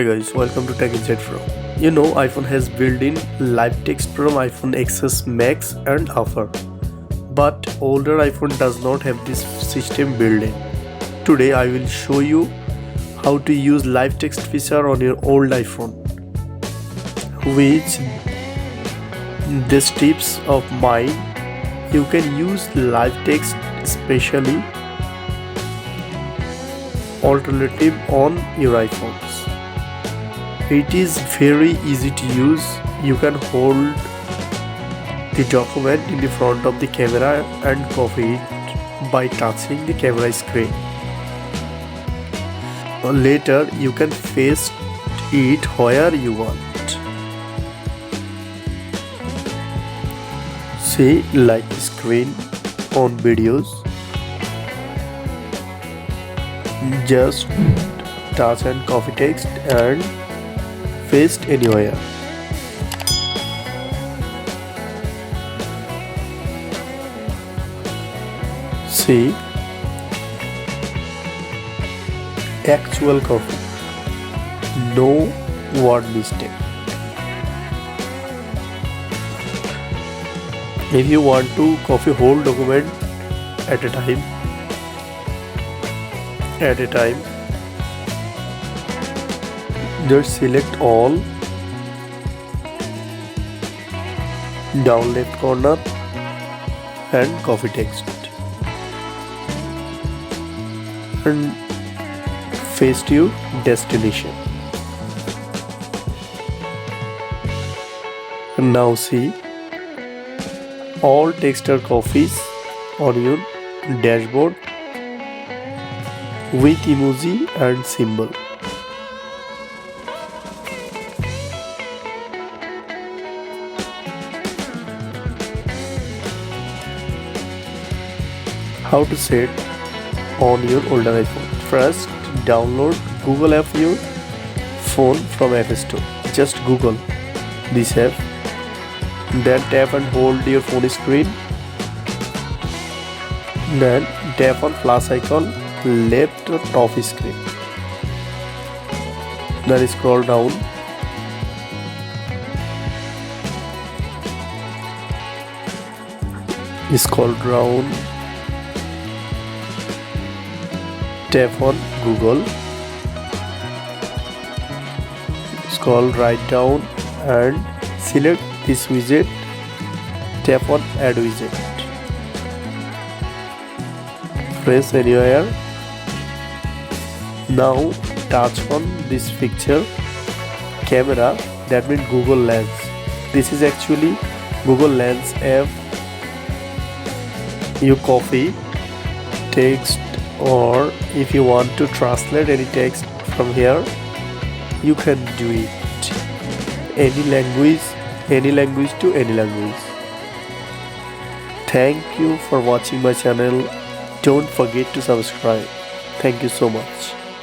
Hey guys, welcome to Tech Insight Pro. You know, iPhone has built-in live text from iPhone XS Max and Upper, but older iPhone does not have this system built-in. Today I will show you how to use live text feature on your old iPhone. With these tips of mine, you can use live text, especially alternative on your iPhones. It is very easy to use. You can hold the document in the front of the camera and copy it by touching the camera screen. Later, you can paste it where you want. See, like the screen on videos. Just touch and copy text and paste anywhere. See, actual copy, no word mistake. If you want to copy whole document at a time, just select all, down left corner and copy text and paste your destination. And now see, all text are copies on your dashboard with emoji and symbol. How to set on your older iPhone? First, download Google app your phone from App Store. Just Google this app. Then tap and hold your phone screen. Then tap on plus icon left or top screen. Then scroll down. Scroll down. Tap on Google. Scroll right down and select this widget. Tap on Add Widget. Press anywhere. Now touch on this picture camera, that means Google Lens. This is actually Google Lens app. You copy text, or if you want to translate any text from here, you can do it. Any language to any language. Thank you for watching my channel. Don't forget to subscribe. Thank you so much.